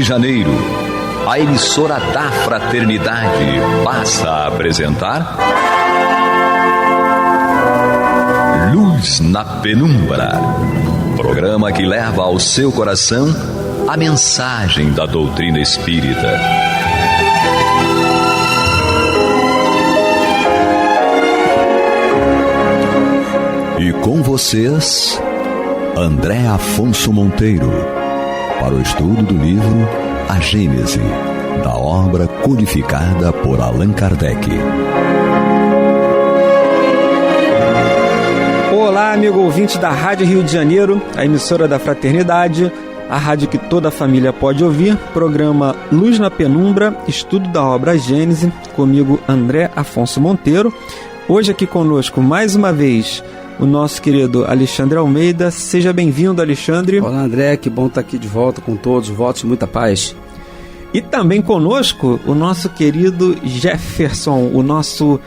Janeiro, a emissora da Fraternidade passa a apresentar Luz na Penumbra, programa que leva ao seu coração a mensagem da doutrina espírita. E com vocês, André Afonso Monteiro, para o estudo do livro A Gênese, da obra codificada por Allan Kardec. Olá, amigo ouvinte da Rádio Rio de Janeiro, a emissora da Fraternidade, a rádio que toda a família pode ouvir, programa Luz na Penumbra, estudo da obra A Gênese, comigo André Afonso Monteiro. Hoje aqui conosco, mais uma vez, o nosso querido Alexandre Almeida. Seja bem-vindo, Alexandre. Olá, André, que bom estar aqui de volta com todos, votos de muita paz. E também conosco o nosso querido Jefferson, o nosso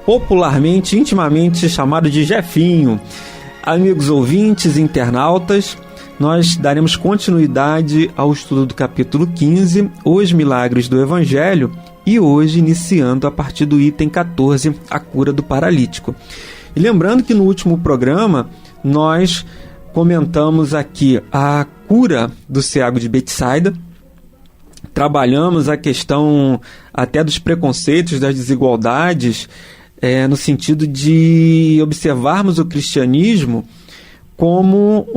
popularmente, intimamente chamado de Jefinho. Amigos ouvintes, internautas, nós daremos continuidade ao estudo do capítulo 15, Os Milagres do Evangelho, e hoje iniciando a partir do item 14, a cura do paralítico. E lembrando que no último programa nós comentamos aqui a cura do cego de Betsaida, trabalhamos a questão até dos preconceitos, das desigualdades, no sentido de observarmos o cristianismo como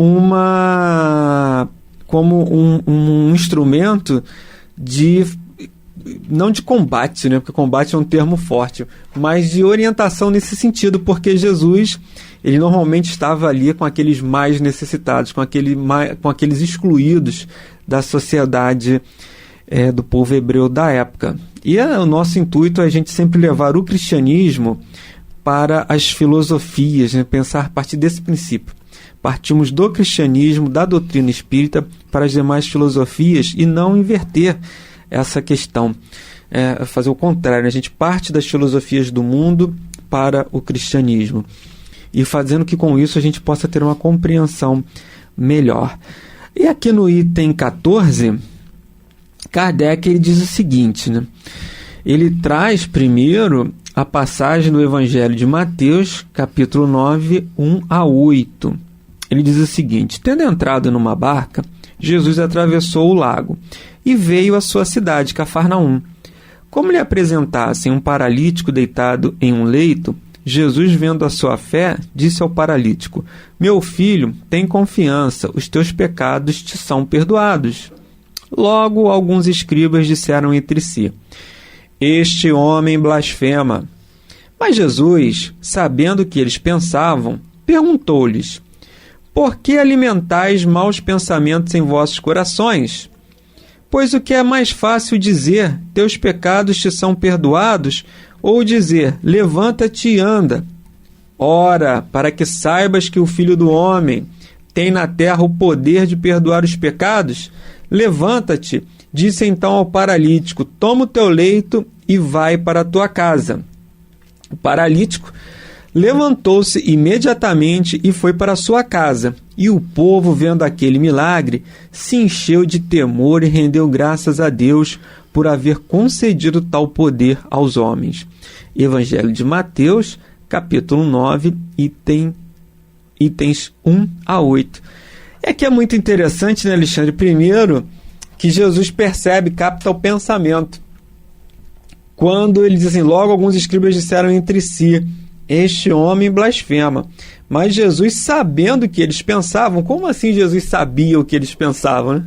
um instrumento de, não de combate, né? Porque combate é um termo forte, mas de orientação nesse sentido, porque Jesus, ele normalmente estava ali com aqueles mais necessitados, com aqueles excluídos da sociedade do povo hebreu da época. E o nosso intuito é a gente sempre levar o cristianismo para as filosofias, né? Pensar a partir desse princípio. Partimos do cristianismo, da doutrina espírita, para as demais filosofias e não inverter essa questão, fazer o contrário, né? A gente parte das filosofias do mundo para o cristianismo e fazendo que com isso a gente possa ter uma compreensão melhor. E aqui no item 14, Kardec ele diz o seguinte, né? Ele traz primeiro a passagem do Evangelho de Mateus, capítulo 9, 1 a 8. Ele diz o seguinte: tendo entrado numa barca, Jesus atravessou o lago e veio à sua cidade, Cafarnaum. Como lhe apresentassem um paralítico deitado em um leito, Jesus, vendo a sua fé, disse ao paralítico: meu filho, tem confiança, os teus pecados te são perdoados. Logo, alguns escribas disseram entre si: este homem blasfema. Mas Jesus, sabendo o que eles pensavam, perguntou-lhes: por que alimentais maus pensamentos em vossos corações? Pois o que é mais fácil dizer, teus pecados te são perdoados, ou dizer, levanta-te e anda? Ora, para que saibas que o Filho do Homem tem na terra o poder de perdoar os pecados, levanta-te, disse então ao paralítico, toma o teu leito e vai para a tua casa. O paralítico levantou-se imediatamente e foi para a sua casa. E o povo, vendo aquele milagre, se encheu de temor e rendeu graças a Deus por haver concedido tal poder aos homens. Evangelho de Mateus, capítulo 9, itens 1 a 8. É que é muito interessante, né, Alexandre? Primeiro, que Jesus percebe, capta o pensamento. Quando ele diz assim, logo alguns escribas disseram entre si, este homem blasfema. Mas Jesus, sabendo o que eles pensavam, como assim Jesus sabia o que eles pensavam, né?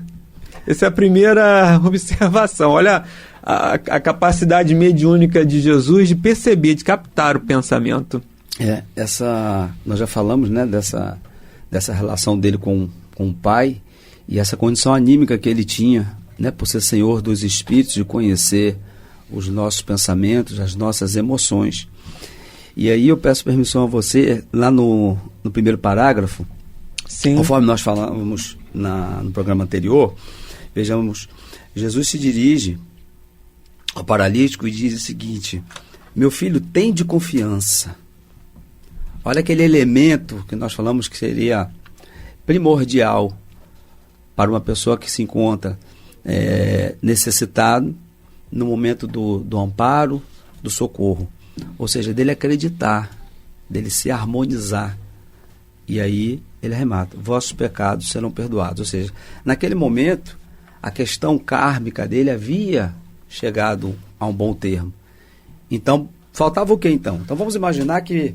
Essa é a primeira observação. Olha a capacidade mediúnica de Jesus de perceber, de captar o pensamento. Nós já falamos, né, dessa relação dele com o Pai e essa condição anímica que ele tinha, né, por ser Senhor dos Espíritos, de conhecer os nossos pensamentos, as nossas emoções. E aí eu peço permissão a você, lá no primeiro parágrafo, sim, conforme nós falamos no programa anterior, vejamos, Jesus se dirige ao paralítico e diz o seguinte: meu filho, tem de confiança. Olha aquele elemento que nós falamos que seria primordial para uma pessoa que se encontra necessitado no momento do amparo, do socorro. Ou seja, dele acreditar, dele se harmonizar. E aí ele arremata: vossos pecados serão perdoados. Ou seja, naquele momento, a questão kármica dele havia chegado a um bom termo. Então, faltava o que então? Então vamos imaginar que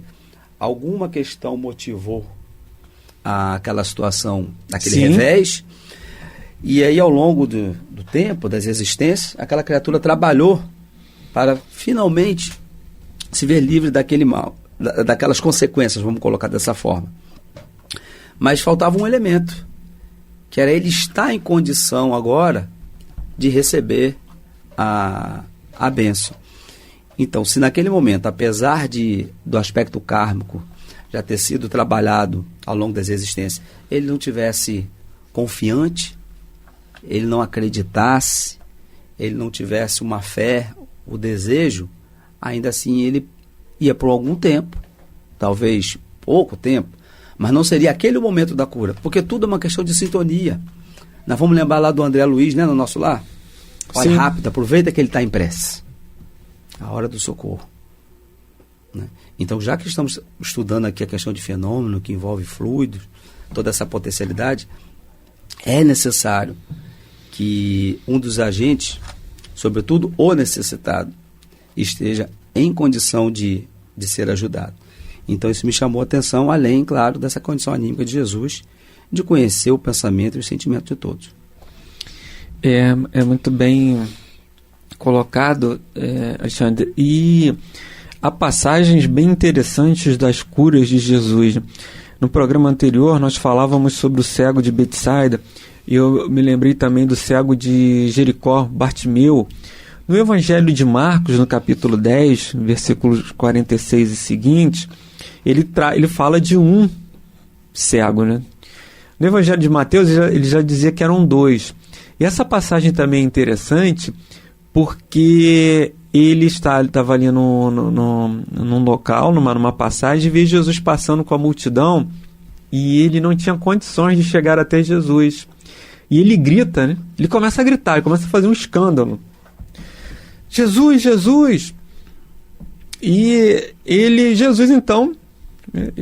alguma questão motivou aquela situação, aquele revés, e aí ao longo do tempo, das existências, aquela criatura trabalhou para finalmente se ver livre daquele mal, daquelas consequências, vamos colocar dessa forma. Mas faltava um elemento, que era ele estar em condição agora de receber a bênção. Então, se naquele momento, apesar do aspecto kármico já ter sido trabalhado ao longo das existências, ele não tivesse confiante, ele não acreditasse, ele não tivesse uma fé, o desejo, ainda assim ele ia por algum tempo, talvez pouco tempo, mas não seria aquele o momento da cura, porque tudo é uma questão de sintonia. Nós vamos lembrar lá do André Luiz, né, no nosso lar? Olha, rápido, aproveita que ele está em prece. A hora do socorro. Né? Então, já que estamos estudando aqui a questão de fenômeno que envolve fluidos, toda essa potencialidade, é necessário que um dos agentes, sobretudo o necessitado, esteja em condição de ser ajudado. Então, isso me chamou a atenção, além, claro, dessa condição anímica de Jesus, de conhecer o pensamento e o sentimento de todos. É muito bem colocado, Alexandre. E há passagens bem interessantes das curas de Jesus. No programa anterior, nós falávamos sobre o cego de Betsaida, e eu me lembrei também do cego de Jericó, Bartimeu. No Evangelho de Marcos, no capítulo 10, versículos 46 e seguintes, ele fala de um cego, né? No Evangelho de Mateus, ele já dizia que eram 2. E essa passagem também é interessante, porque ele estava ali num local, numa passagem, e vê Jesus passando com a multidão, e ele não tinha condições de chegar até Jesus. E ele grita, né? Ele começa a gritar, ele começa a fazer um escândalo. Jesus, Jesus! E Jesus então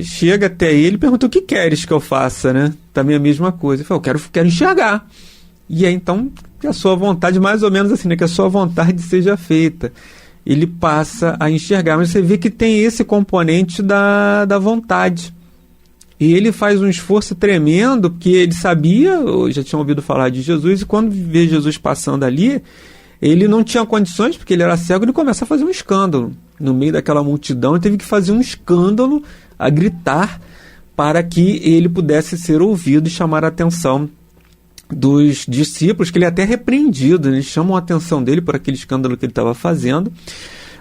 chega até ele e pergunta: o que queres que eu faça, né? Também a mesma coisa. Ele falou: eu quero enxergar. E aí então, que a sua vontade, mais ou menos assim, né? Que a sua vontade seja feita. Ele passa a enxergar, mas você vê que tem esse componente da vontade. E ele faz um esforço tremendo, porque ele sabia, ou já tinha ouvido falar de Jesus, e quando vê Jesus passando ali, ele não tinha condições, porque ele era cego, ele começa a fazer um escândalo. No meio daquela multidão, ele teve que fazer um escândalo, a gritar, para que ele pudesse ser ouvido e chamar a atenção dos discípulos, que ele é até repreendido, eles chamam a atenção dele por aquele escândalo que ele estava fazendo,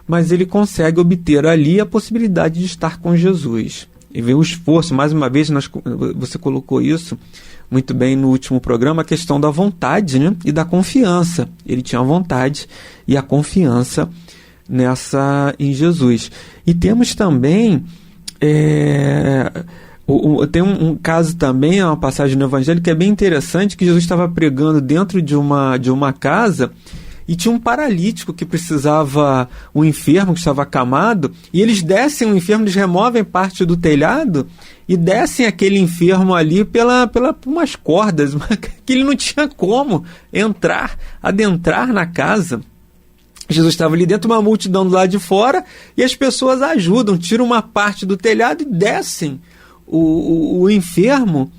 mas ele consegue obter ali a possibilidade de estar com Jesus. E vê o esforço, mais uma vez, você colocou isso muito bem no último programa, a questão da vontade, né? E da confiança. Ele tinha a vontade e a confiança em Jesus. E temos também tem um caso também, uma passagem no Evangelho que é bem interessante, que Jesus estava pregando dentro de uma casa, e tinha um paralítico que precisava, um enfermo que estava acamado, e eles descem o enfermo, eles removem parte do telhado e descem aquele enfermo ali por umas cordas, que ele não tinha como adentrar na casa. Jesus estava ali dentro, uma multidão do lado de fora, e as pessoas ajudam, tiram uma parte do telhado e descem o enfermo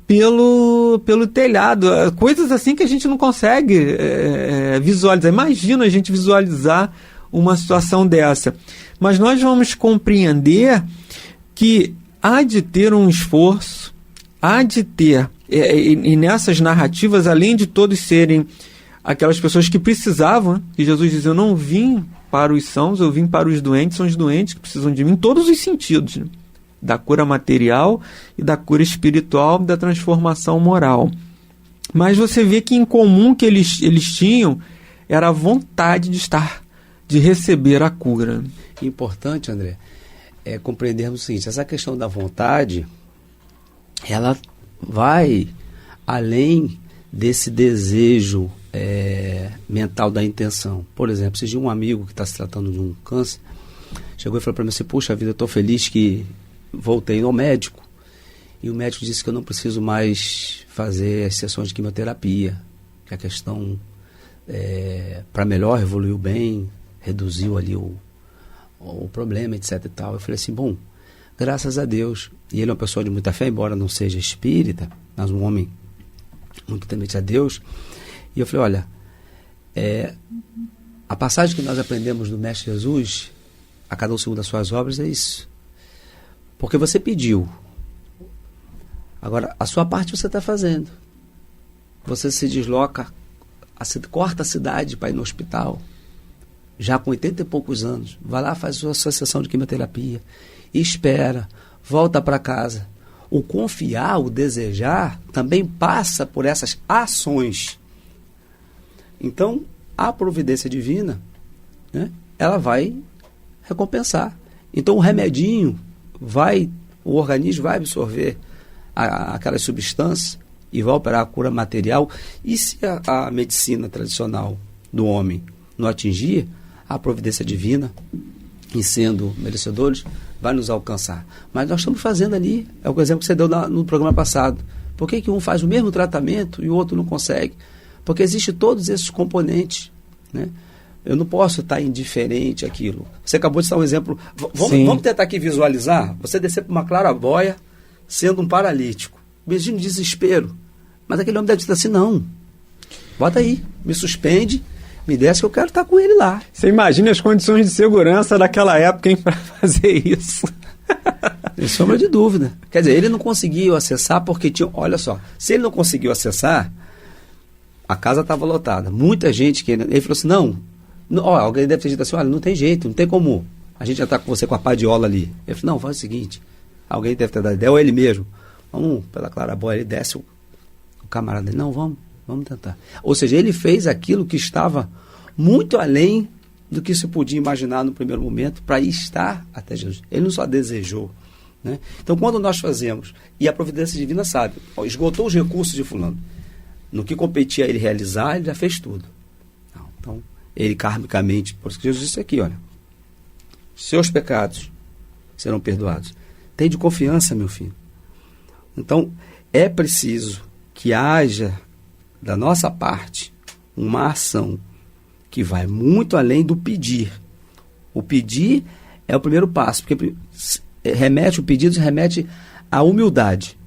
pelo telhado. Coisas assim que a gente não consegue visualizar. Imagina a gente visualizar uma situação dessa. Mas nós vamos compreender que há de ter um esforço, há de ter, e nessas narrativas, além de todos serem aquelas pessoas que precisavam, que Jesus diz: eu não vim para os sãos, eu vim para os doentes, são os doentes que precisam de mim, em todos os sentidos, né? Da cura material e da cura espiritual, da transformação moral. Mas você vê que em comum que eles tinham era a vontade de receber a cura. Importante, André, é compreendermos o seguinte: essa questão da vontade, ela vai além desse desejo mental da intenção. Por exemplo, se de um amigo que está se tratando de um câncer, chegou e falou para mim assim, puxa vida, eu estou feliz que voltei ao médico, e o médico disse que eu não preciso mais fazer as sessões de quimioterapia, que a questão para melhor evoluiu bem, reduziu ali o problema, etc e tal. Eu falei assim, bom, graças a Deus. E ele é uma pessoa de muita fé, embora não seja espírita, mas um homem muito temente a Deus. E eu falei, olha, a passagem que nós aprendemos do Mestre Jesus, a cada um segundo das suas obras, é isso. Porque você pediu. Agora, a sua parte você está fazendo. Você se desloca, corta a cidade para ir no hospital, já com 80 e poucos anos, vai lá, faz a sua sessão de quimioterapia, espera, volta para casa. O confiar, o desejar, também passa por essas ações. Então, a providência divina, né, ela vai recompensar. Então, o remedinho o organismo vai absorver aquelas substâncias e vai operar a cura material. E se a medicina tradicional do homem não atingir, a providência divina, em sendo merecedores, vai nos alcançar. Mas nós estamos fazendo ali, é o exemplo que você deu no programa passado. Por que um faz o mesmo tratamento e o outro não consegue? Porque existem todos esses componentes, né? Eu não posso estar indiferente àquilo. Você acabou de dar um exemplo. Vamos tentar aqui visualizar. Você descer para uma claraboia sendo um paralítico. Imagina o desespero. Mas aquele homem deve dizer assim, não. Bota aí, me suspende, me desce que eu quero estar com ele lá. Você imagina as condições de segurança daquela época, hein, para fazer isso. Sem sombra de dúvida. Quer dizer, ele não conseguiu acessar porque tinha... Olha só, se ele não conseguiu acessar, a casa estava lotada. Muita gente querendo... Ele falou assim, alguém deve ter dito assim, olha, não tem jeito, não tem como. A gente já está com você com a padiola ali. Ele falou, não, faz o seguinte, alguém deve ter dado ideia, ou ele mesmo. Vamos pela claraboia, ele desce o camarada dele. Não, vamos tentar. Ou seja, ele fez aquilo que estava muito além do que se podia imaginar no primeiro momento para estar até Jesus. Ele não só desejou, né? Então, quando nós fazemos, e a providência divina sabe, esgotou os recursos de fulano, no que competia a ele realizar, ele já fez tudo. Então, ele karmicamente, por isso que Jesus disse aqui, olha, seus pecados serão perdoados. Tem de confiança, meu filho. Então, é preciso que haja, da nossa parte, uma ação que vai muito além do pedir. O pedir é o primeiro passo, porque o pedido remete à humildade.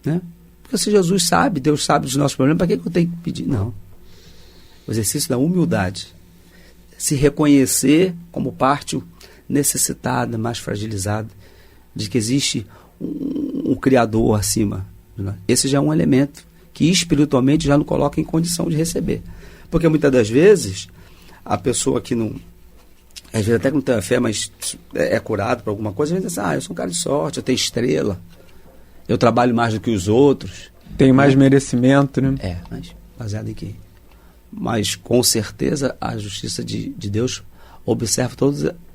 Né? Porque se Jesus sabe, Deus sabe dos nossos problemas, para que eu tenho que pedir? Não. O exercício da humildade. Se reconhecer como parte necessitada, mais fragilizada, de que existe um Criador acima. Esse já é um elemento que espiritualmente já não coloca em condição de receber. Porque muitas das vezes, a pessoa que não... Às vezes até que não tem a fé, mas é curado por alguma coisa, às vezes diz, eu sou um cara de sorte, eu tenho estrela, eu trabalho mais do que os outros. Tem mais merecimento, né? Mas baseado em quê? Mas com certeza a justiça de Deus observa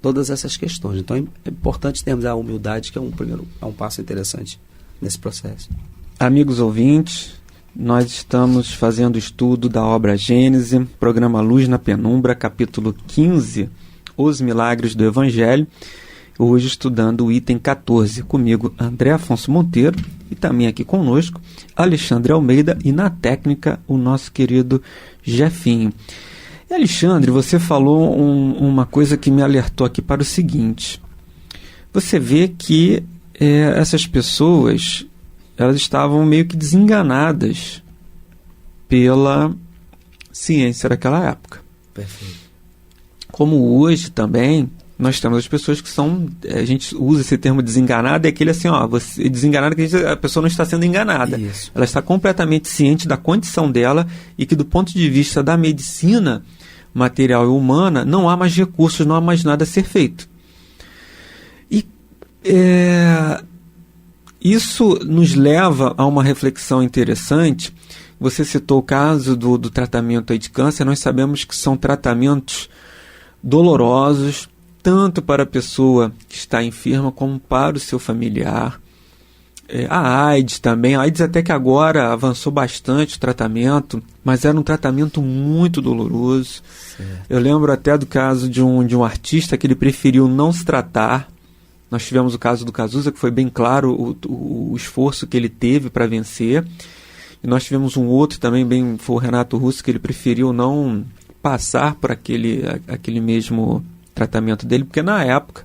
todas essas questões. Então é importante termos a humildade, que é um passo interessante nesse processo. Amigos ouvintes, nós estamos fazendo o estudo da obra Gênese, programa Luz na Penumbra, capítulo 15, Os Milagres do Evangelho. Hoje estudando o item 14, comigo André Afonso Monteiro e também aqui conosco Alexandre Almeida e na técnica o nosso querido Jefinho. E Alexandre, você falou uma coisa que me alertou aqui para o seguinte. Você vê que essas pessoas, elas estavam meio que desenganadas pela ciência daquela época. Perfeito. Como hoje também, nós temos as pessoas que são, a gente usa esse termo desenganado, é aquele assim, você desenganado que a pessoa não está sendo enganada. Isso. Ela está completamente ciente da condição dela e que do ponto de vista da medicina material e humana, não há mais recursos, não há mais nada a ser feito. E isso nos leva a uma reflexão interessante. Você citou o caso do tratamento aí de câncer. Nós sabemos que são tratamentos dolorosos, tanto para a pessoa que está enferma como para o seu familiar. A AIDS também. A AIDS até que agora avançou bastante o tratamento, mas era um tratamento muito doloroso. Certo. Eu lembro até do caso de um artista que ele preferiu não se tratar. Nós tivemos o caso do Cazuza, que foi bem claro o esforço que ele teve para vencer. E nós tivemos um outro também, foi o Renato Russo, que ele preferiu não passar por aquele mesmo tratamento dele, porque na época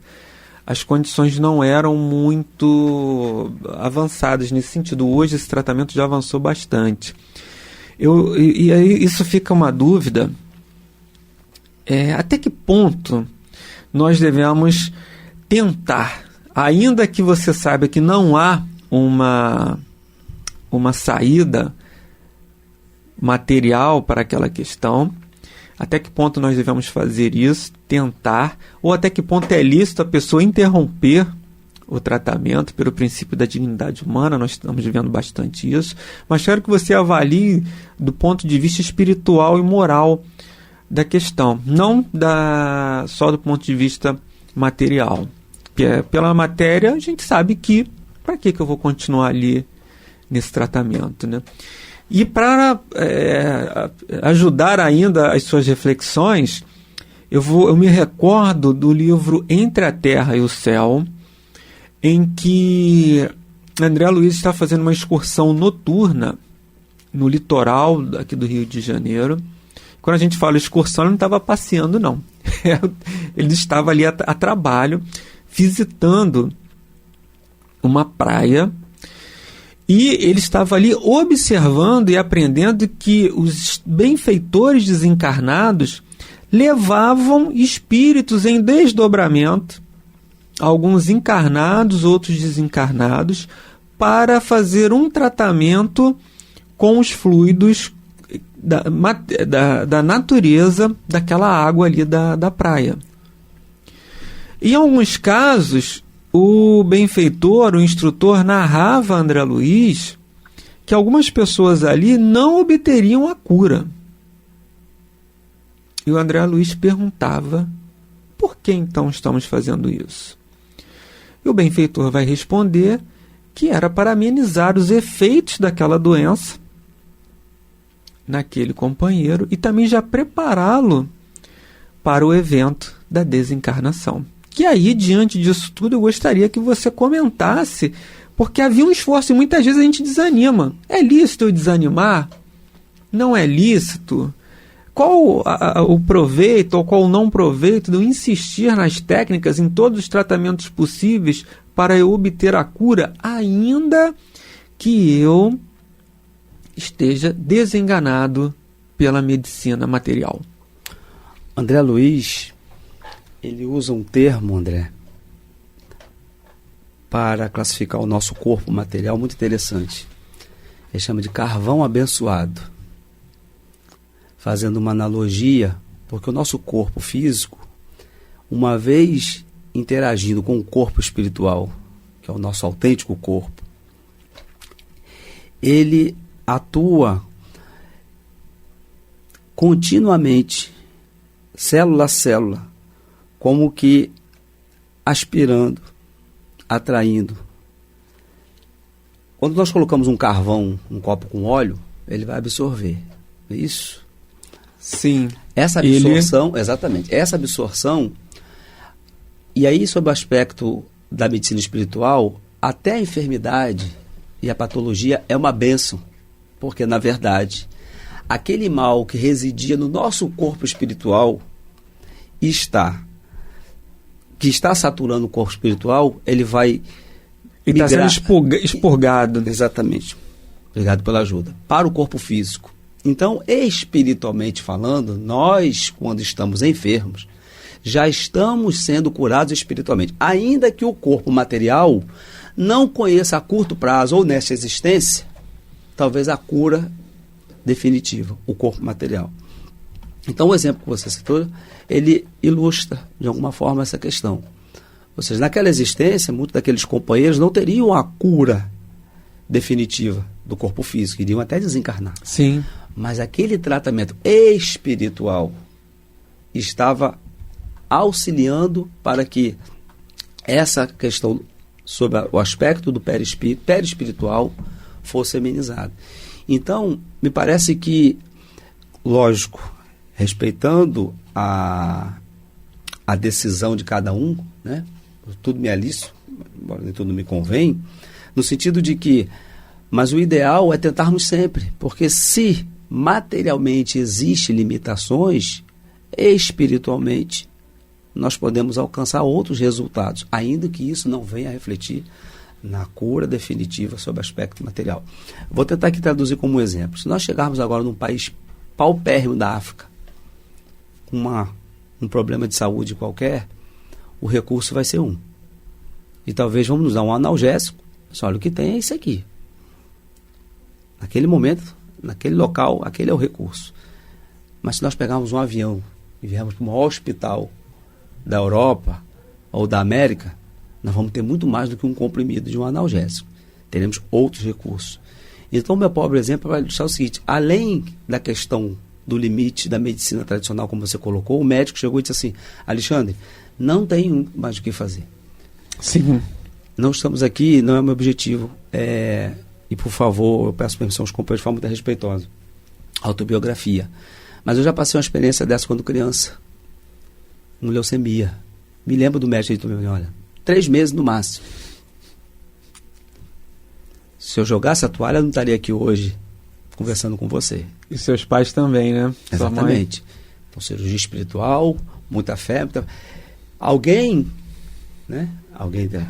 as condições não eram muito avançadas nesse sentido. Hoje esse tratamento já avançou bastante. E aí isso fica uma dúvida, até que ponto nós devemos tentar, ainda que você saiba que não há uma saída material para aquela questão, até que ponto nós devemos fazer isso, tentar, ou até que ponto é lícito a pessoa interromper o tratamento pelo princípio da dignidade humana. Nós estamos vivendo bastante isso, mas quero que você avalie do ponto de vista espiritual e moral da questão, não só do ponto de vista material. Pela matéria, a gente sabe que para que eu vou continuar ali nesse tratamento, né? E para ajudar ainda as suas reflexões, eu me recordo do livro Entre a Terra e o Céu, em que André Luiz está fazendo uma excursão noturna no litoral aqui do Rio de Janeiro. Quando a gente fala excursão, ele não estava passeando, não. Ele estava ali a trabalho, visitando uma praia. E ele estava ali observando e aprendendo que os benfeitores desencarnados levavam espíritos em desdobramento, alguns encarnados, outros desencarnados, para fazer um tratamento com os fluidos da natureza daquela água ali da praia. Em alguns casos, o benfeitor, o instrutor, narrava a André Luiz que algumas pessoas ali não obteriam a cura. E o André Luiz perguntava: por que então estamos fazendo isso? E o benfeitor vai responder que era para amenizar os efeitos daquela doença naquele companheiro e também já prepará-lo para o evento da desencarnação. Que aí, diante disso tudo, eu gostaria que você comentasse, porque havia um esforço e muitas vezes a gente desanima. É lícito eu desanimar? Não é lícito? Qual o proveito ou qual o não proveito de eu insistir nas técnicas, em todos os tratamentos possíveis para eu obter a cura, ainda que eu esteja desenganado pela medicina material? André Luiz, ele usa um termo, André, para classificar o nosso corpo material muito interessante. Ele chama de carvão abençoado, fazendo uma analogia, porque o nosso corpo físico, uma vez interagindo com o corpo espiritual, que é o nosso autêntico corpo, ele atua continuamente, célula a célula, como que aspirando, atraindo. Quando nós colocamos um carvão, um copo com óleo, ele vai absorver. É isso? Sim. Essa absorção, exatamente, essa absorção, e aí sob o aspecto da medicina espiritual, até a enfermidade e a patologia é uma bênção, porque na verdade, aquele mal que residia no nosso corpo espiritual que está saturando o corpo espiritual, ele vai está sendo expurgado. Exatamente. Obrigado pela ajuda. Para o corpo físico. Então, espiritualmente falando, nós, quando estamos enfermos, já estamos sendo curados espiritualmente. Ainda que o corpo material não conheça a curto prazo ou nesta existência, talvez a cura definitiva, o corpo material. Então, o exemplo que você citou, ele ilustra, de alguma forma, essa questão. Ou seja, naquela existência, muitos daqueles companheiros não teriam a cura definitiva do corpo físico, iriam até desencarnar. Sim. Mas aquele tratamento espiritual estava auxiliando para que essa questão sobre o aspecto do perispiritual fosse amenizado. Então, me parece que, lógico, respeitando a decisão de cada um, né? Tudo me é lícito, embora nem tudo me convém, no sentido de que, mas o ideal é tentarmos sempre, porque se materialmente existem limitações, espiritualmente nós podemos alcançar outros resultados, ainda que isso não venha a refletir na cura definitiva sobre o aspecto material. Vou tentar aqui traduzir como um exemplo. Se nós chegarmos agora num país paupérrimo da África, com um problema de saúde qualquer, o recurso vai ser um. E talvez vamos nos dar um analgésico. Só olha, o que tem é isso aqui. Naquele momento, naquele local, aquele é o recurso. Mas se nós pegarmos um avião e viermos para um hospital da Europa ou da América, nós vamos ter muito mais do que um comprimido de um analgésico. Teremos outros recursos. Então, meu pobre exemplo vai ilustrar o seguinte: além da questão do limite da medicina tradicional, como você colocou, o médico chegou e disse assim: Alexandre, não tem mais o que fazer. Sim. Não estamos aqui, não é o meu objetivo. E, por favor, eu peço permissão aos companheiros de forma muito respeitosa. Autobiografia. Mas eu já passei uma experiência dessa quando criança. Com leucemia. Me lembro do médico que disse: olha, 3 meses no máximo. Se eu jogasse a toalha, eu não estaria aqui hoje conversando com você. E seus pais também, né? Exatamente. Então, cirurgia espiritual, muita fé. Alguém, né?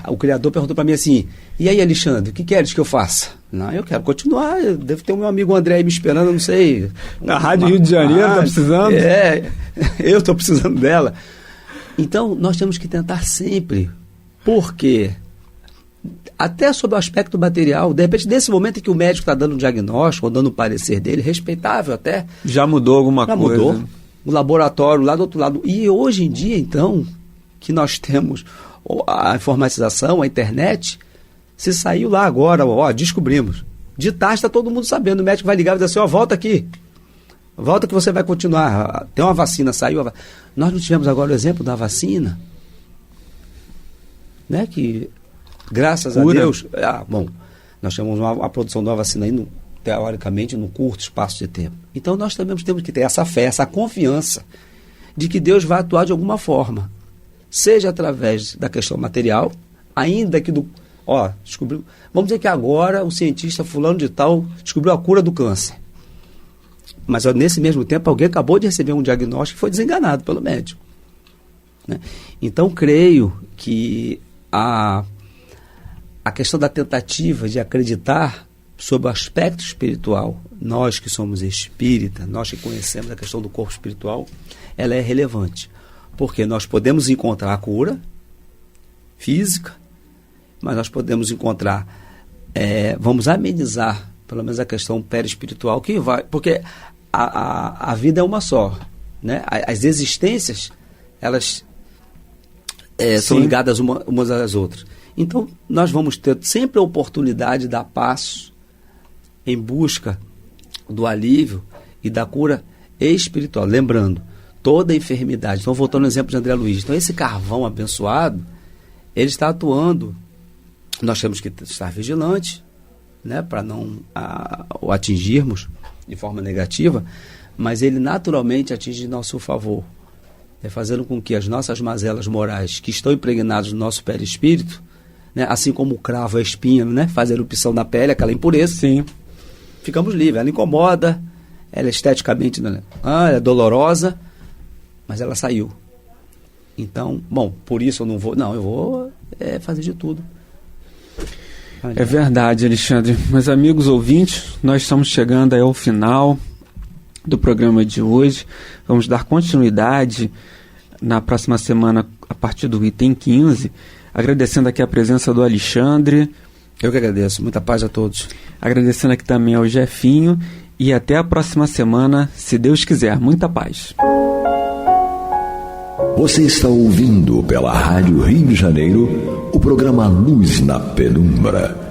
O Criador perguntou para mim assim: e aí, Alexandre, o que queres que eu faça? Não, eu quero continuar. Eu devo ter o meu amigo André aí me esperando, não sei. Na Rádio Rio de Janeiro, tá precisando? Eu estou precisando dela. Então, nós temos que tentar sempre. Por quê? Até sobre o aspecto material, de repente, nesse momento em que o médico está dando um diagnóstico, ou dando o parecer dele, respeitável até. Já mudou alguma coisa. Já mudou. O laboratório lá do outro lado. E hoje em dia, então, que nós temos a informatização, a internet, se saiu lá agora, descobrimos. De tarde está todo mundo sabendo. O médico vai ligar e vai dizer assim: volta aqui. Volta que você vai continuar. Tem uma vacina, saiu. Nós não tivemos agora o exemplo da vacina, né? Que, graças a Deus, nós temos a produção de uma vacina aí, teoricamente, num curto espaço de tempo. Então, nós também temos que ter essa fé, essa confiança de que Deus vai atuar de alguma forma, seja através da questão material, ainda que descobriu. Vamos dizer que agora o cientista fulano de tal descobriu a cura do câncer. Mas nesse mesmo tempo alguém acabou de receber um diagnóstico e foi desenganado pelo médico, né? Então, creio que a questão da tentativa de acreditar sobre o aspecto espiritual, nós que somos espírita, nós que conhecemos a questão do corpo espiritual, ela é relevante. Porque nós podemos encontrar a cura física, mas nós podemos encontrar, vamos amenizar, pelo menos a questão perispiritual, que vai, porque a vida é uma só, né? As existências, elas são ligadas umas às outras. Então, nós vamos ter sempre a oportunidade de dar passo em busca do alívio e da cura espiritual. Lembrando, toda enfermidade. Então, voltando ao exemplo de André Luiz. Então, esse carvão abençoado, ele está atuando. Nós temos que estar vigilantes, né, para não o atingirmos de forma negativa, mas ele naturalmente atinge em nosso favor, fazendo com que as nossas mazelas morais, que estão impregnadas no nosso perispírito, né, assim como o cravo, a espinha, né, faz a erupção na pele, aquela impureza, sim, ficamos livres. Ela incomoda, ela esteticamente é dolorosa, mas ela saiu. Então, por isso eu não vou... Não, eu vou fazer de tudo. É verdade, Alexandre. Meus amigos ouvintes, nós estamos chegando aí ao final do programa de hoje. Vamos dar continuidade na próxima semana a partir do item 15. Agradecendo aqui a presença do Alexandre. Eu que agradeço. Muita paz a todos. Agradecendo aqui também ao Jefinho. E até a próxima semana, se Deus quiser. Muita paz. Você está ouvindo pela Rádio Rio de Janeiro o programa Luz na Penumbra.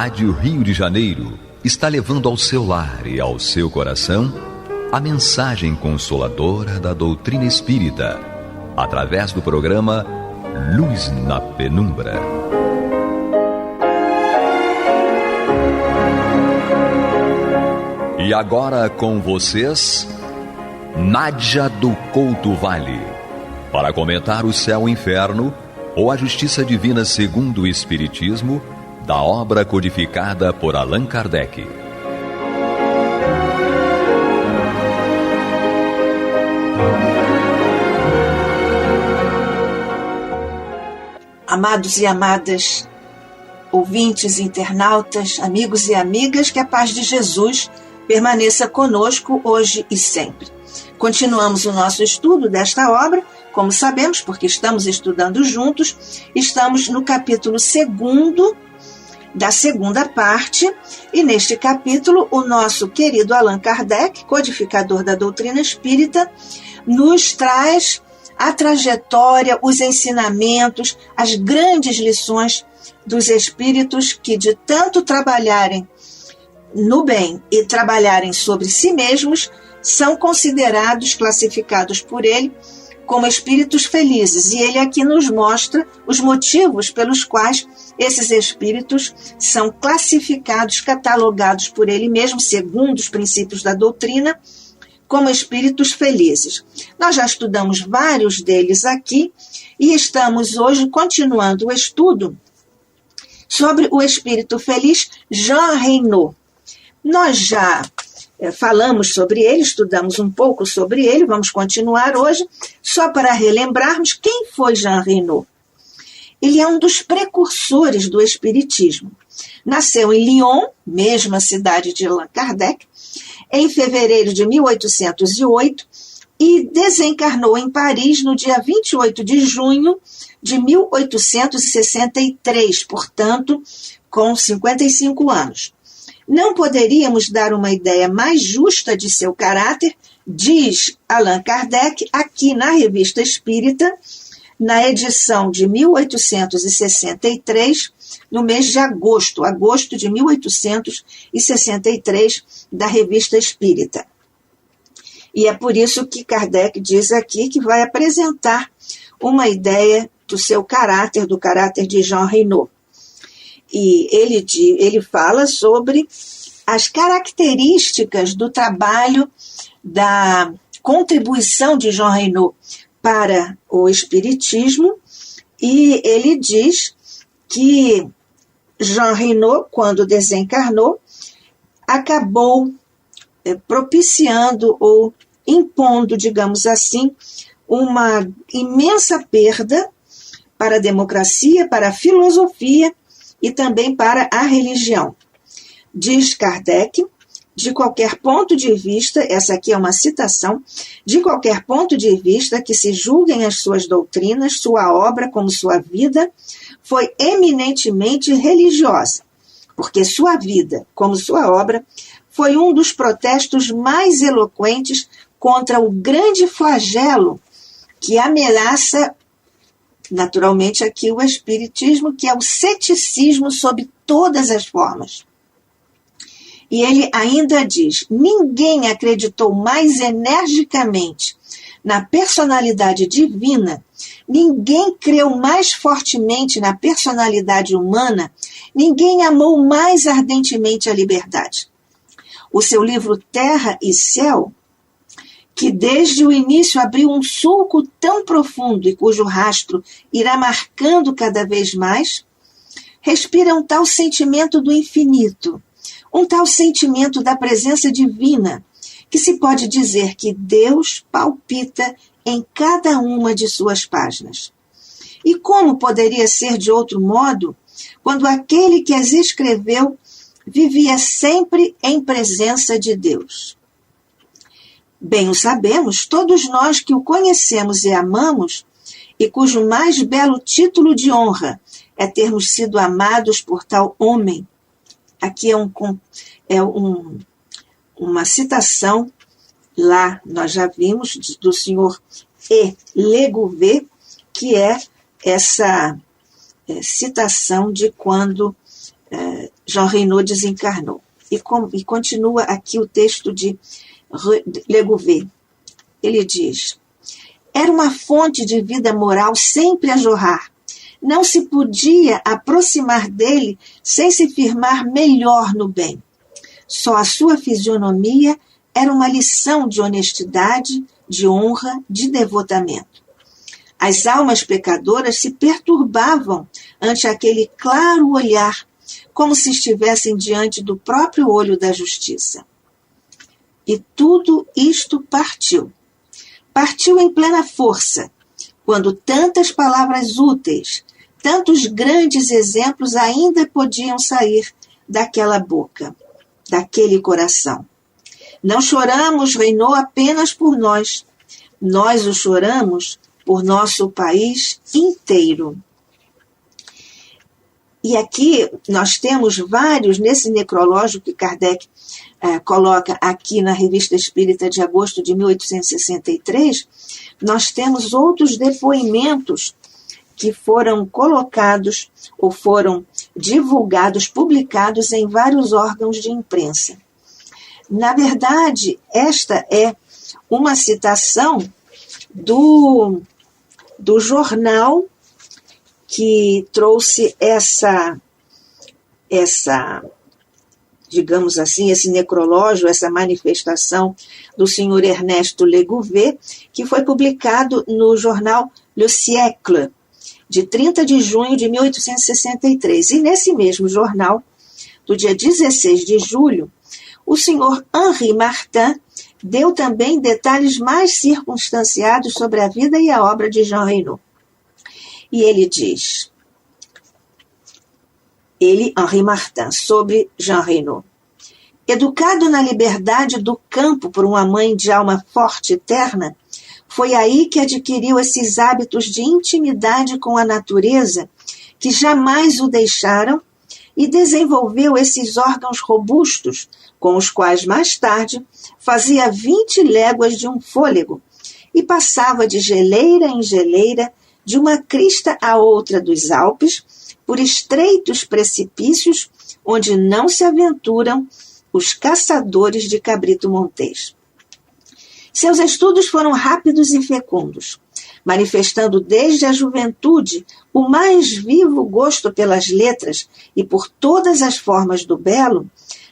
Rádio Rio de Janeiro está levando ao seu lar e ao seu coração a mensagem consoladora da doutrina espírita, através do programa Luz na Penumbra. E agora com vocês, Nádia do Couto Vale, para comentar o céu e o inferno ou a justiça divina segundo o Espiritismo, da obra codificada por Allan Kardec. Amados e amadas, ouvintes, internautas, amigos e amigas, que a paz de Jesus permaneça conosco hoje e sempre. Continuamos o nosso estudo desta obra, como sabemos, porque estamos estudando juntos. Estamos no capítulo 2º da segunda parte, e neste capítulo o nosso querido Allan Kardec, codificador da doutrina espírita, nos traz a trajetória, os ensinamentos, as grandes lições dos espíritos que, de tanto trabalharem no bem e trabalharem sobre si mesmos, são considerados, classificados por ele, como espíritos felizes. E ele aqui nos mostra os motivos pelos quais esses espíritos são classificados, catalogados por ele mesmo, segundo os princípios da doutrina, como espíritos felizes. Nós já estudamos vários deles aqui e estamos hoje continuando o estudo sobre o espírito feliz Jean Reynaud. Nós já falamos sobre ele, estudamos um pouco sobre ele, vamos continuar hoje, só para relembrarmos quem foi Jean Reynaud. Ele é um dos precursores do espiritismo. Nasceu em Lyon, mesma cidade de Allan Kardec, em fevereiro de 1808 e desencarnou em Paris no dia 28 de junho de 1863, portanto, com 55 anos. Não poderíamos dar uma ideia mais justa de seu caráter, diz Allan Kardec, aqui na Revista Espírita, na edição de 1863, no mês de agosto de 1863, da Revista Espírita. E é por isso que Kardec diz aqui que vai apresentar uma ideia do seu caráter, do caráter de Jean Reynaud. E ele fala sobre as características do trabalho, da contribuição de Jean Reynaud para o espiritismo, e ele diz que Jean Reynaud, quando desencarnou, acabou propiciando ou impondo, digamos assim, uma imensa perda para a democracia, para a filosofia e também para a religião. Diz Kardec, de qualquer ponto de vista, essa aqui é uma citação, de qualquer ponto de vista que se julguem as suas doutrinas, sua obra como sua vida, foi eminentemente religiosa, porque sua vida, como sua obra, foi um dos protestos mais eloquentes contra o grande flagelo que ameaça, naturalmente, aqui o espiritismo, que é o ceticismo sob todas as formas. E ele ainda diz: ninguém acreditou mais energicamente na personalidade divina, ninguém creu mais fortemente na personalidade humana, ninguém amou mais ardentemente a liberdade. O seu livro Terra e Céu, que desde o início abriu um sulco tão profundo e cujo rastro irá marcando cada vez mais, respira um tal sentimento do infinito, um tal sentimento da presença divina, que se pode dizer que Deus palpita em cada uma de suas páginas. E como poderia ser de outro modo, quando aquele que as escreveu vivia sempre em presença de Deus? Bem o sabemos, todos nós que o conhecemos e amamos, e cujo mais belo título de honra é termos sido amados por tal homem. Aqui é uma citação, lá nós já vimos, do senhor E. Legouvé, que é essa citação de quando Jean Reynaud desencarnou. E continua aqui o texto de Legouvé. Ele diz: era uma fonte de vida moral sempre a jorrar. Não se podia aproximar dele sem se firmar melhor no bem. Só a sua fisionomia era uma lição de honestidade, de honra, de devotamento. As almas pecadoras se perturbavam ante aquele claro olhar, como se estivessem diante do próprio olho da justiça. E tudo isto partiu. Partiu em plena força, quando tantas palavras úteis, tantos grandes exemplos ainda podiam sair daquela boca, daquele coração. Não choramos, Reynaud, apenas por nós. Nós o choramos por nosso país inteiro. E aqui nós temos vários, nesse necrológio que Kardec coloca aqui na Revista Espírita de agosto de 1863, nós temos outros depoimentos que foram colocados ou foram divulgados, publicados em vários órgãos de imprensa. Na verdade, esta é uma citação do jornal que trouxe essa, digamos assim, esse necrológio, essa manifestação do senhor Ernesto Legouvé, que foi publicado no jornal Le Siècle, de 30 de junho de 1863. E nesse mesmo jornal, do dia 16 de julho, o senhor Henri Martin deu também detalhes mais circunstanciados sobre a vida e a obra de Jean Reynaud. E ele diz, Henri Martin, sobre Jean Reynaud: educado na liberdade do campo por uma mãe de alma forte e terna, foi aí que adquiriu esses hábitos de intimidade com a natureza que jamais o deixaram e desenvolveu esses órgãos robustos com os quais mais tarde fazia 20 léguas de um fôlego e passava de geleira em geleira, de uma crista à outra dos Alpes, por estreitos precipícios onde não se aventuram os caçadores de cabrito montês. Seus estudos foram rápidos e fecundos, manifestando desde a juventude o mais vivo gosto pelas letras e por todas as formas do belo.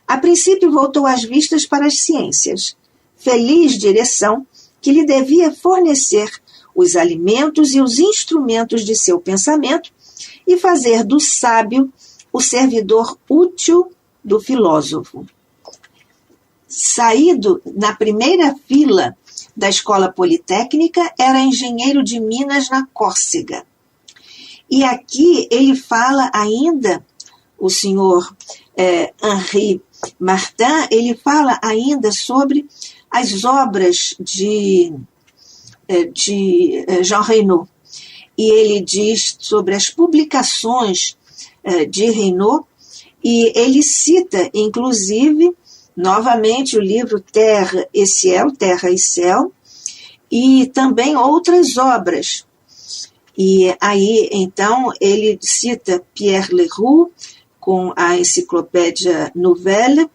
A princípio voltou as vistas para as ciências, feliz direção que lhe devia fornecer os alimentos e os instrumentos de seu pensamento e fazer do sábio o servidor útil do filósofo. Saído na primeira fila da Escola Politécnica, era engenheiro de Minas na Córcega. E aqui ele fala ainda, o senhor Henri Martin, ele fala ainda sobre as obras de Jean Reynaud. E ele diz sobre as publicações de Reynaud, e ele cita, inclusive, novamente o livro Terra e Céu, e também outras obras. E aí, então, ele cita Pierre Leroux, com a Enciclopédia Nouvelle,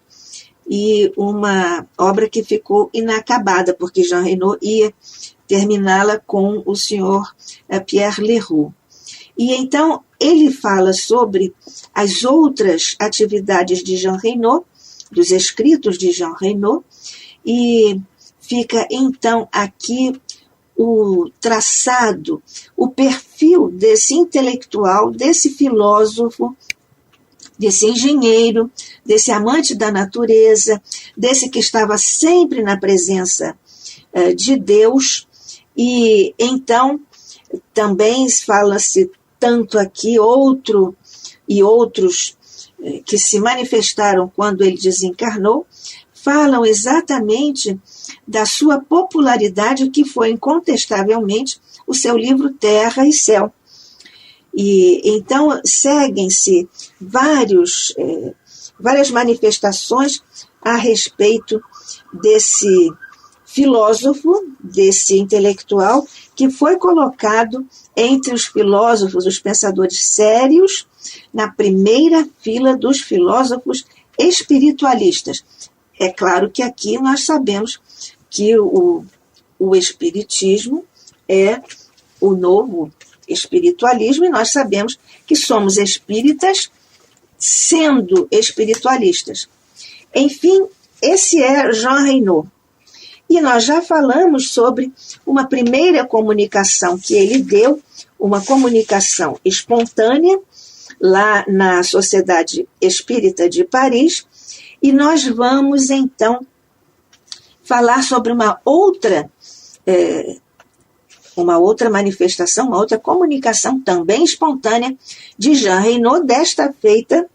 e uma obra que ficou inacabada, porque Jean Reynaud ia terminá-la com o senhor Pierre Leroux. E então ele fala sobre as outras atividades de Jean Reynaud, dos escritos de Jean Reynaud, e fica então aqui o traçado, o perfil desse intelectual, desse filósofo, desse engenheiro, desse amante da natureza, desse que estava sempre na presença de Deus. E então também fala-se tanto aqui, outros que se manifestaram quando ele desencarnou, falam exatamente da sua popularidade, que foi incontestavelmente o seu livro Terra e Céu. E então seguem-se várias manifestações a respeito desse filósofo, desse intelectual, que foi colocado entre os filósofos, os pensadores sérios, na primeira fila dos filósofos espiritualistas. É claro que aqui nós sabemos que o espiritismo é o novo espiritualismo, e nós sabemos que somos espíritas sendo espiritualistas. Enfim, esse é Jean Reynaud. E nós já falamos sobre uma primeira comunicação que ele deu, uma comunicação espontânea, lá na Sociedade Espírita de Paris, e nós vamos, então, falar sobre uma outra manifestação, uma outra comunicação também espontânea de Jean Reynaud, desta feita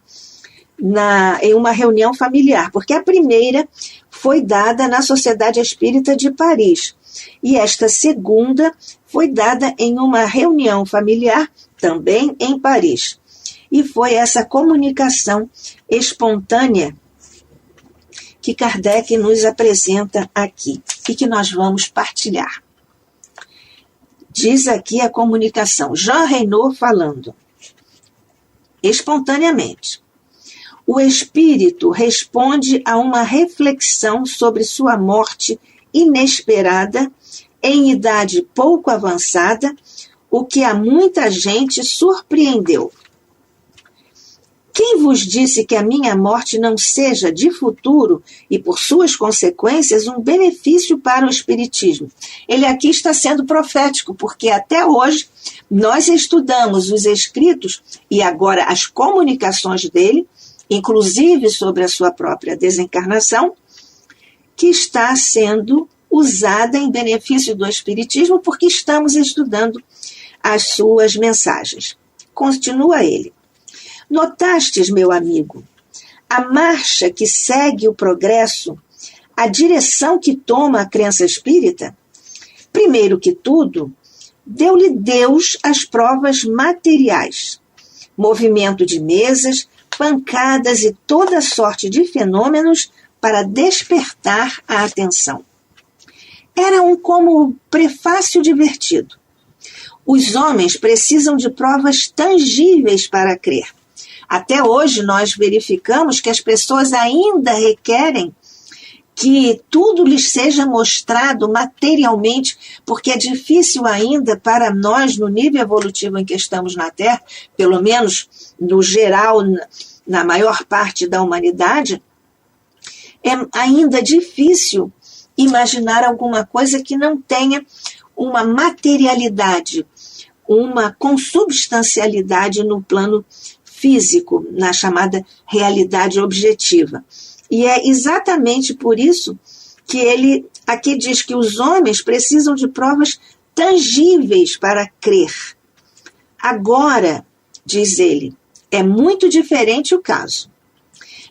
em uma reunião familiar, porque a primeira foi dada na Sociedade Espírita de Paris, e esta segunda foi dada em uma reunião familiar também em Paris. E foi essa comunicação espontânea que Kardec nos apresenta aqui e que nós vamos partilhar. Diz aqui a comunicação, Jean Reynaud falando, espontaneamente. O espírito responde a uma reflexão sobre sua morte inesperada, em idade pouco avançada, o que a muita gente surpreendeu. Quem vos disse que a minha morte não seja de futuro e, por suas consequências, um benefício para o espiritismo? Ele aqui está sendo profético, porque até hoje nós estudamos os escritos e agora as comunicações dele, inclusive sobre a sua própria desencarnação, que está sendo usada em benefício do espiritismo, porque estamos estudando as suas mensagens. Continua ele. Notastes, meu amigo, a marcha que segue o progresso, a direção que toma a crença espírita? Primeiro que tudo, deu-lhe Deus as provas materiais, movimento de mesas, pancadas e toda sorte de fenômenos para despertar a atenção. Era como prefácio divertido. Os homens precisam de provas tangíveis para crer. Até hoje nós verificamos que as pessoas ainda requerem que tudo lhes seja mostrado materialmente, porque é difícil ainda para nós, no nível evolutivo em que estamos na Terra, pelo menos no geral, na maior parte da humanidade, é ainda difícil imaginar alguma coisa que não tenha uma materialidade, uma consubstancialidade no plano físico, na chamada realidade objetiva. E é exatamente por isso que ele aqui diz que os homens precisam de provas tangíveis para crer. Agora, diz ele, é muito diferente o caso.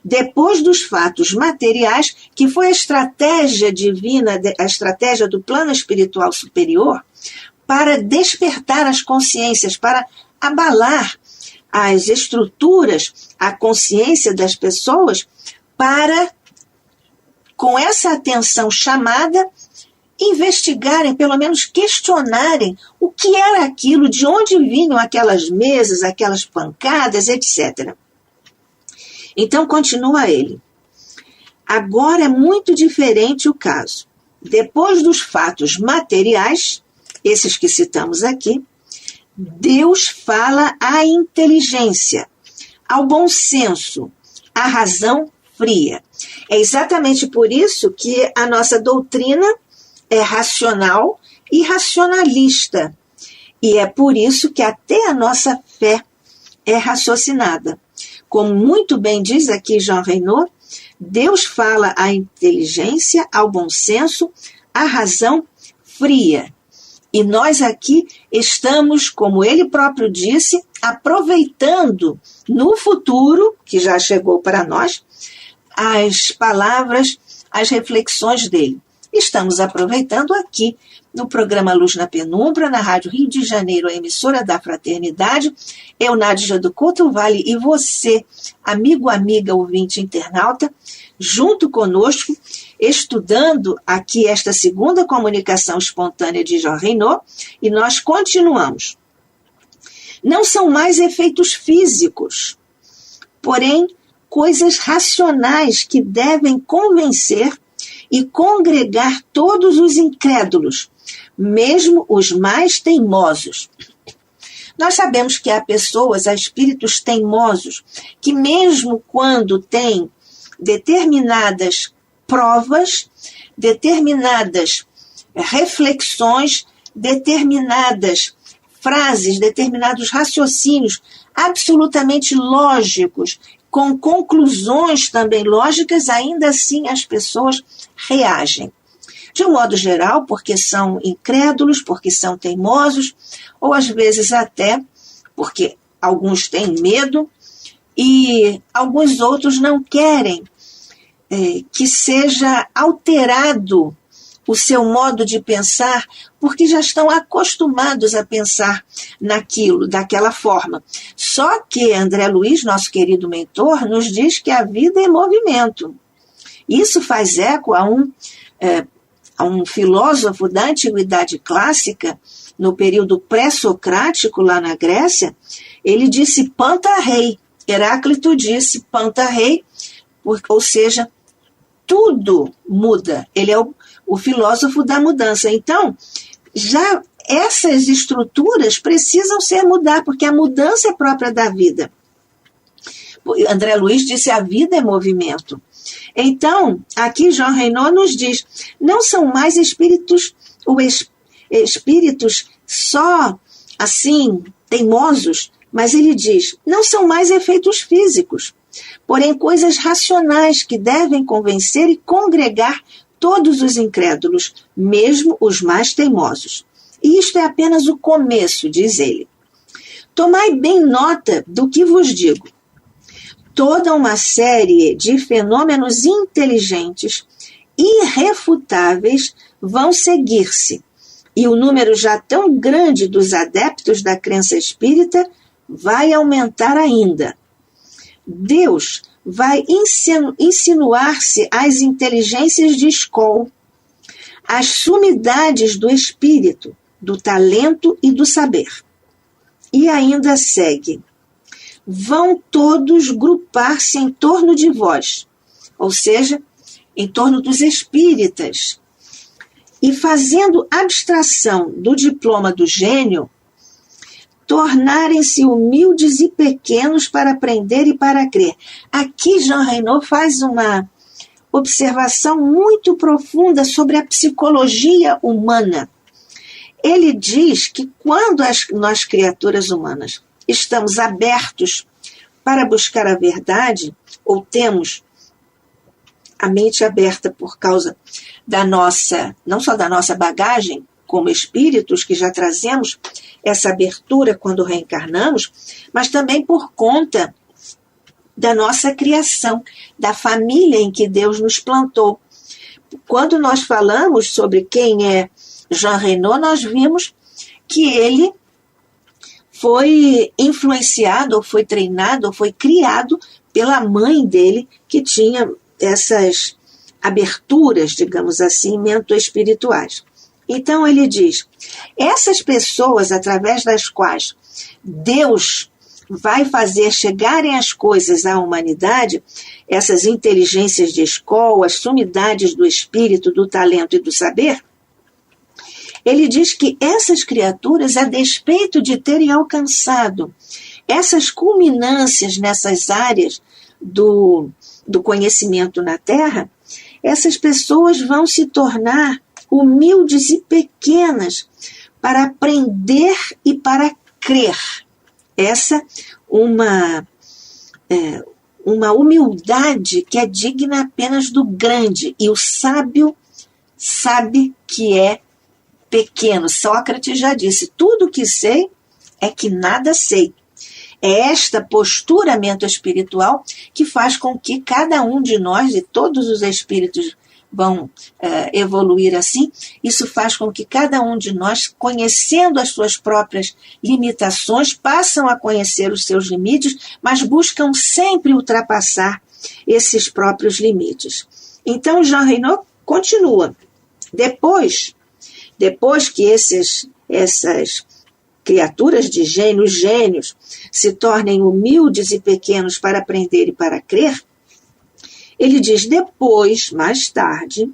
Depois dos fatos materiais, que foi a estratégia divina, a estratégia do plano espiritual superior, para despertar as consciências, para abalar as estruturas, a consciência das pessoas, para, com essa atenção chamada, investigarem, pelo menos questionarem o que era aquilo, de onde vinham aquelas mesas, aquelas pancadas, etc. Então, continua ele. Agora é muito diferente o caso. Depois dos fatos materiais, esses que citamos aqui, Deus fala à inteligência, ao bom senso, à razão fria. É exatamente por isso que a nossa doutrina é racional e racionalista. E é por isso que até a nossa fé é raciocinada. Como muito bem diz aqui Jean Reynaud, Deus fala à inteligência, ao bom senso, à razão fria. E nós aqui estamos, como ele próprio disse, aproveitando no futuro, que já chegou para nós, as palavras, as reflexões dele. Estamos aproveitando aqui no programa Luz na Penumbra, na Rádio Rio de Janeiro, a emissora da Fraternidade. Eu, Nádia do Couto Vale, e você, amigo, amiga, ouvinte, internauta, junto conosco, estudando aqui esta segunda comunicação espontânea de Jean Reynaud, e nós continuamos. Não são mais efeitos físicos, porém, coisas racionais que devem convencer e congregar todos os incrédulos, mesmo os mais teimosos. Nós sabemos que há pessoas, há espíritos teimosos, que mesmo quando têm determinadas provas, determinadas reflexões, determinadas frases, determinados raciocínios absolutamente lógicos, com conclusões também lógicas, ainda assim as pessoas reagem. De um modo geral, porque são incrédulos, porque são teimosos, ou às vezes até porque alguns têm medo e alguns outros não querem que seja alterado o seu modo de pensar, porque já estão acostumados a pensar naquilo, daquela forma. Só que André Luiz, nosso querido mentor, nos diz que a vida é movimento. Isso faz eco a um filósofo da Antiguidade Clássica, no período pré-socrático, lá na Grécia. Ele disse panta rei. Heráclito disse panta rei, ou seja, tudo muda. Ele é o filósofo da mudança. Então, já essas estruturas precisam ser mudadas, porque a mudança é própria da vida. André Luiz disse, a vida é movimento. Então, aqui Jean Reynaud nos diz, não são mais espíritos só, assim, teimosos, mas ele diz, não são mais efeitos físicos, porém coisas racionais que devem convencer e congregar todos os incrédulos, mesmo os mais teimosos. E isto é apenas o começo, diz ele. Tomai bem nota do que vos digo. Toda uma série de fenômenos inteligentes, irrefutáveis, vão seguir-se, e o número já tão grande dos adeptos da crença espírita vai aumentar ainda. Deus vai insinuar-se às inteligências de Skoll, às sumidades do espírito, do talento e do saber. E ainda segue. Vão todos grupar-se em torno de vós, ou seja, em torno dos espíritas, e fazendo abstração do diploma do gênio, tornarem-se humildes e pequenos para aprender e para crer. Aqui Jean Reynaud faz uma observação muito profunda sobre a psicologia humana. Ele diz que quando nós, criaturas humanas, estamos abertos para buscar a verdade, ou temos a mente aberta por causa da nossa, não só da nossa bagagem, como espíritos que já trazemos essa abertura quando reencarnamos, mas também por conta da nossa criação, da família em que Deus nos plantou. Quando nós falamos sobre quem é Jean Reynaud, nós vimos que ele foi influenciado, ou foi treinado, ou foi criado pela mãe dele, que tinha essas aberturas, digamos assim, mentoespirituais. Então ele diz, essas pessoas através das quais Deus vai fazer chegarem as coisas à humanidade, essas inteligências de Skoll, as sumidades do espírito, do talento e do saber, ele diz que essas criaturas, a despeito de terem alcançado essas culminâncias nessas áreas do conhecimento na Terra, essas pessoas vão se tornar humildes e pequenas para aprender e para crer. Essa uma humildade que é digna apenas do grande, e o sábio sabe que é pequeno. Sócrates já disse, tudo que sei é que nada sei. É esta posturamento espiritual que faz com que cada um de nós, e todos os espíritos vão evoluir assim. Isso faz com que cada um de nós, conhecendo as suas próprias limitações, passam a conhecer os seus limites, mas buscam sempre ultrapassar esses próprios limites. Então, Jean Reynaud continua. Depois que essas criaturas de gênio, os gênios, se tornem humildes e pequenos para aprender e para crer, ele diz, depois, mais tarde,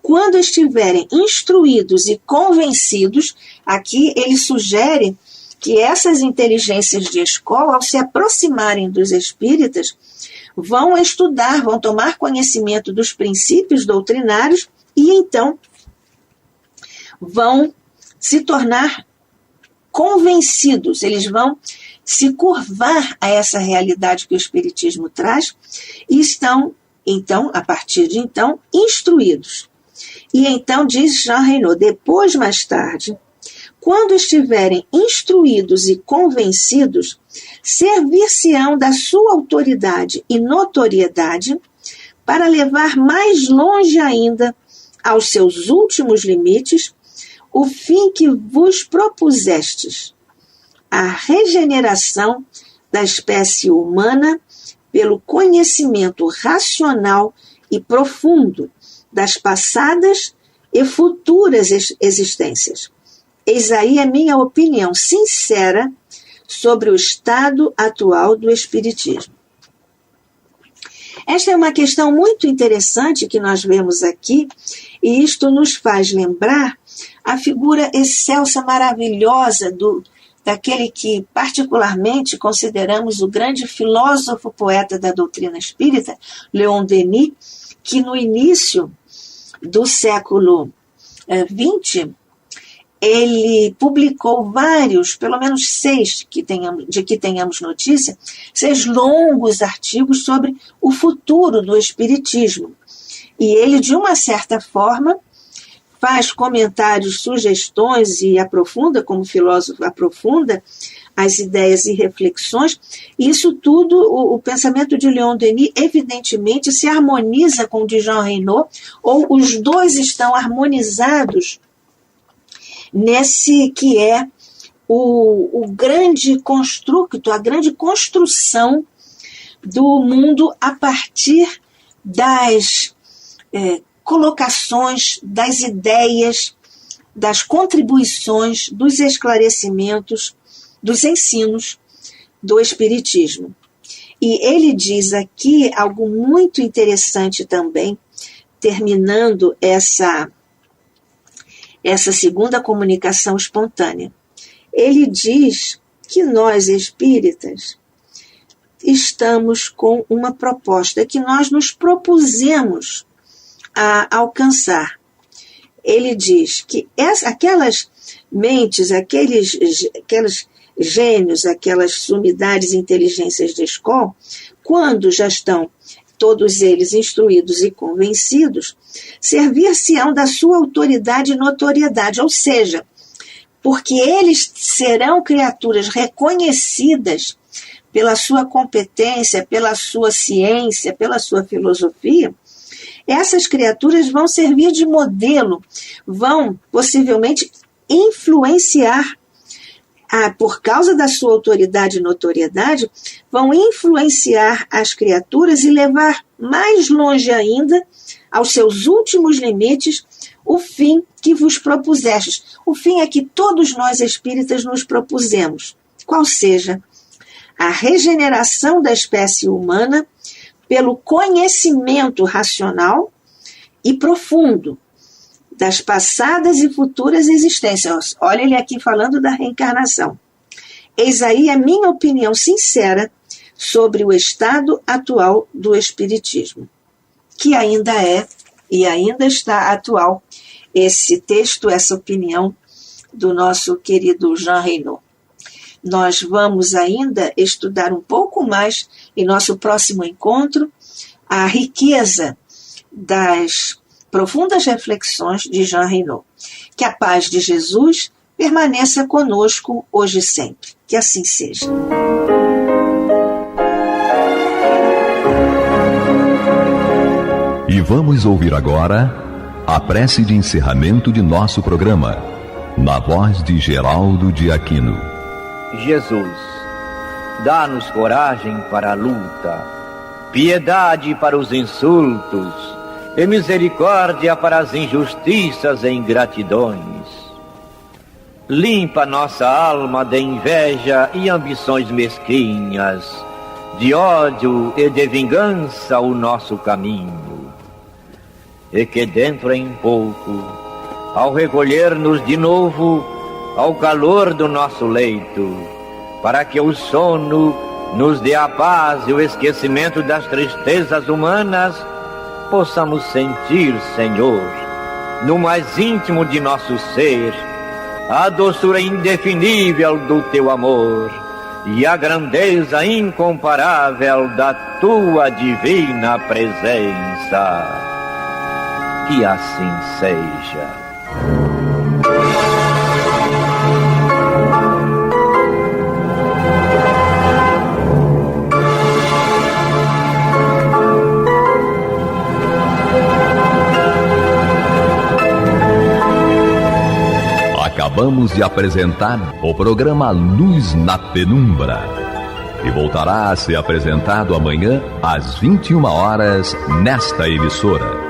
quando estiverem instruídos e convencidos, aqui ele sugere que essas inteligências de escola, ao se aproximarem dos espíritas, vão estudar, vão tomar conhecimento dos princípios doutrinários e então vão se tornar convencidos, eles vão se curvar a essa realidade que o Espiritismo traz e estão, então, a partir de então, instruídos. E então, diz Jean Reynaud, depois, mais tarde, quando estiverem instruídos e convencidos, servir-se-ão da sua autoridade e notoriedade para levar mais longe ainda aos seus últimos limites o fim que vos propusestes, a regeneração da espécie humana pelo conhecimento racional e profundo das passadas e futuras existências. Eis aí a minha opinião sincera sobre o estado atual do Espiritismo. Esta é uma questão muito interessante que nós vemos aqui, e isto nos faz lembrar a figura excelsa, maravilhosa daquele que particularmente consideramos o grande filósofo poeta da doutrina espírita, Leon Denis, que no início do século XX, ele publicou vários, pelo menos 6, de que tenhamos notícia, 6 longos artigos sobre o futuro do Espiritismo. E ele, de uma certa forma, faz comentários, sugestões e aprofunda, como filósofo aprofunda, as ideias e reflexões. E isso tudo, o pensamento de Leon Denis, evidentemente, se harmoniza com o de Jean Reynaud, ou os dois estão harmonizados nesse que é o grande construto, a grande construção do mundo a partir das colocações, das ideias, das contribuições, dos esclarecimentos, dos ensinos do Espiritismo. E ele diz aqui algo muito interessante também, terminando essa segunda comunicação espontânea. Ele diz que nós, espíritas, estamos com uma proposta que nós nos propusemos a alcançar. Ele diz que aquelas mentes, aqueles gênios, aquelas sumidades e inteligências de escola, quando já estão todos eles instruídos e convencidos, servir-se-ão da sua autoridade e notoriedade, ou seja, porque eles serão criaturas reconhecidas pela sua competência, pela sua ciência, pela sua filosofia, essas criaturas vão servir de modelo, vão possivelmente influenciar, por causa da sua autoridade e notoriedade, vão influenciar as criaturas e levar mais longe ainda, aos seus últimos limites, o fim que vos propusestes. O fim é que todos nós espíritas nos propusemos, qual seja a regeneração da espécie humana pelo conhecimento racional e profundo das passadas e futuras existências. Olha ele aqui falando da reencarnação. Eis aí a minha opinião sincera sobre o estado atual do Espiritismo, que ainda é e ainda está atual esse texto, essa opinião do nosso querido Jean Reynaud. Nós vamos ainda estudar um pouco mais em nosso próximo encontro a riqueza das profundas reflexões de Jean Reynaud. Que a paz de Jesus permaneça conosco hoje e sempre. Que assim seja. E vamos ouvir agora a prece de encerramento de nosso programa, na voz de Geraldo de Aquino. Jesus, dá-nos coragem para a luta, piedade para os insultos e misericórdia para as injustiças e ingratidões. Limpa nossa alma de inveja e ambições mesquinhas, de ódio e de vingança o nosso caminho. E que dentro em pouco, ao recolher-nos de novo ao calor do nosso leito, para que o sono nos dê a paz e o esquecimento das tristezas humanas, possamos sentir, Senhor, no mais íntimo de nosso ser, a doçura indefinível do Teu amor e a grandeza incomparável da Tua divina presença. Que assim seja. Acabamos de apresentar o programa Luz na Penumbra, que voltará a ser apresentado amanhã às 21 horas nesta emissora.